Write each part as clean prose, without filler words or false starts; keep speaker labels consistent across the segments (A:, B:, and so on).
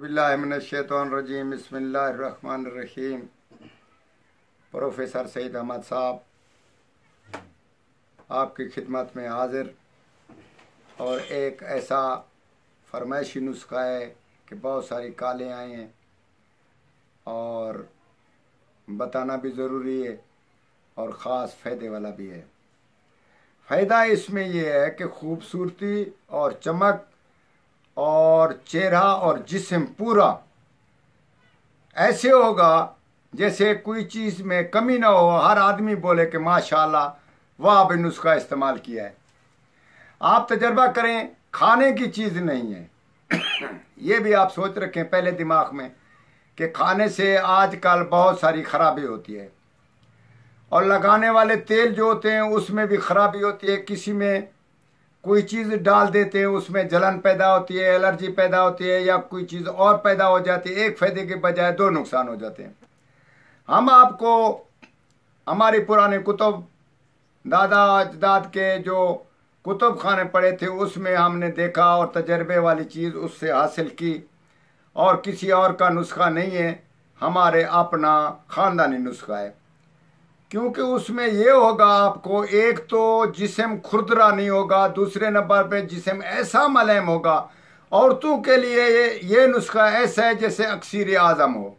A: औज़ुबिल्लाहिमिनश्शैतानिर्रजीम बिस्मिल्लाहिर्रहमानिर्रहीम। प्रोफेसर सईद अहमद साहब आपकी खिदमत में हाजिर। और एक ऐसा फरमाइशी नुस्खा है कि बहुत सारी कालें आई हैं और बताना भी ज़रूरी है और ख़ास फ़ायदे वाला भी है। फ़ायदा इसमें यह है कि खूबसूरती और चमक और चेहरा और जिस्म पूरा ऐसे होगा जैसे कोई चीज़ में कमी ना हो। हर आदमी बोले कि माशाल्लाह वाह भी नुस्खा इस्तेमाल किया है। आप तजर्बा करें, खाने की चीज़ नहीं है। ये भी आप सोच रखें पहले दिमाग में कि खाने से आजकल बहुत सारी खराबी होती है और लगाने वाले तेल जो होते हैं उसमें भी खराबी होती है। किसी में कोई चीज़ डाल देते हैं उसमें जलन पैदा होती है, एलर्जी पैदा होती है या कोई चीज़ और पैदा हो जाती है। एक फ़ायदे के बजाय दो नुकसान हो जाते हैं। हम आपको हमारी पुराने कुतुब दादा अजदाद के जो कुतुब खाने पड़े थे उसमें हमने देखा और तजर्बे वाली चीज़ उससे हासिल की और किसी और का नुस्खा नहीं है, हमारे अपना ख़ानदानी नुस्खा है। क्योंकि उसमें ये होगा आपको एक तो जिस्म खुरदरा नहीं होगा, दूसरे नंबर पे जिस्म ऐसा मुलायम होगा। औरतों के लिए ये नुस्खा ऐसा है जैसे अक्सीर आज़म हो।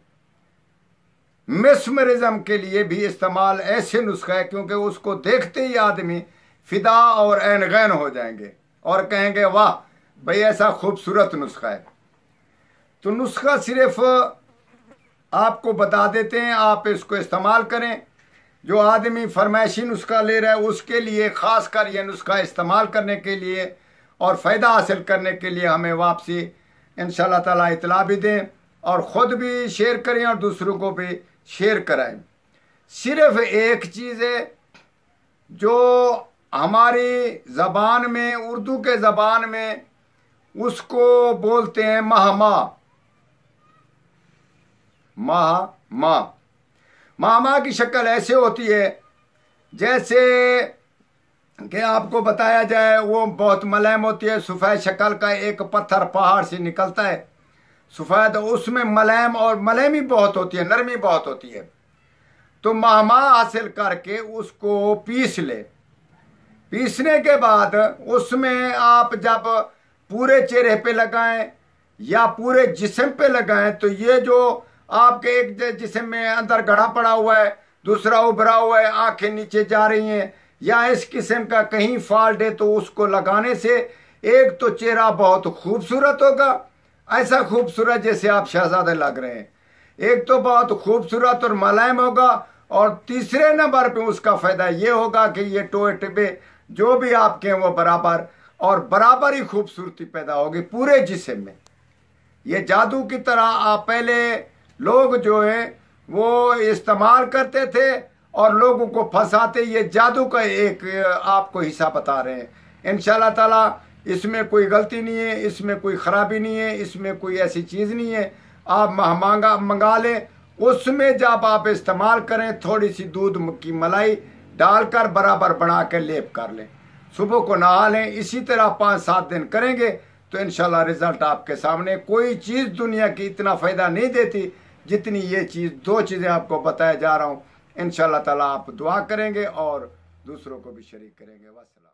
A: मेस्मरिज्म के लिए भी इस्तेमाल ऐसे नुस्खा है क्योंकि उसको देखते ही आदमी फिदा और ऐन गैन हो जाएंगे और कहेंगे वाह भाई ऐसा खूबसूरत नुस्खा है। तो नुस्खा सिर्फ आपको बता देते हैं, आप इसको इस्तेमाल करें। जो आदमी फरमाइशी नुस्खा ले रहा है उसके लिए ख़ास कर यह नुस्खा इस्तेमाल करने के लिए और फ़ायदा हासिल करने के लिए हमें वापसी इंशाअल्लाह ताला इतला भी दें और ख़ुद भी शेयर करें और दूसरों को भी शेयर कराएं। सिर्फ एक चीज़ है जो हमारी ज़बान में, उर्दू के ज़बान में उसको बोलते हैं महमा की शक्ल ऐसे होती है जैसे कि आपको बताया जाए वो बहुत मुलायम होती है। सफ़ेद शक्ल का एक पत्थर पहाड़ से निकलता है सफ़ेद, उसमें मुलायम और मुलायमी बहुत होती है, नरमी बहुत होती है। तो महमा हासिल करके उसको पीस ले। पीसने के बाद उसमें आप जब पूरे चेहरे पे लगाएं या पूरे जिस्म पे लगाएं तो ये जो आपके एक जिस्म में अंदर गड़ा पड़ा हुआ है, दूसरा उभरा हुआ है, आंखें नीचे जा रही हैं या इस किस्म का कहीं फॉल्ट है तो उसको लगाने से एक तो चेहरा बहुत खूबसूरत होगा, ऐसा खूबसूरत जैसे आप शहजादे लग रहे हैं। एक तो बहुत खूबसूरत और मुलायम होगा और तीसरे नंबर पे उसका फ़ायदा ये होगा कि ये टोए टिब्बे जो भी आपके हैं वो बराबर और बराबर ही खूबसूरती पैदा होगी पूरे जिस्म में। ये जादू की तरह आप पहले लोग जो है वो इस्तेमाल करते थे और लोगों को फंसाते। ये जादू का एक आपको हिस्सा बता रहे हैं। इंशाअल्लाह ताला इसमें कोई गलती नहीं है, इसमें कोई ख़राबी नहीं है, इसमें कोई ऐसी चीज़ नहीं है। आप मंगा लें, उसमें जब आप इस्तेमाल करें थोड़ी सी दूध की मलाई डालकर बराबर बना कर लेप कर लें, सुबह को नहा लें। इसी तरह 5-7 दिन करेंगे तो इंशाल्लाह रिज़ल्ट आपके सामने। कोई चीज़ दुनिया की इतना फ़ायदा नहीं देती जितनी ये चीज़, दो चीज़ें आपको बताया जा रहा हूँ। इंशाअल्लाह ताला आप दुआ करेंगे और दूसरों को भी शरीक करेंगे। वस्सलाम।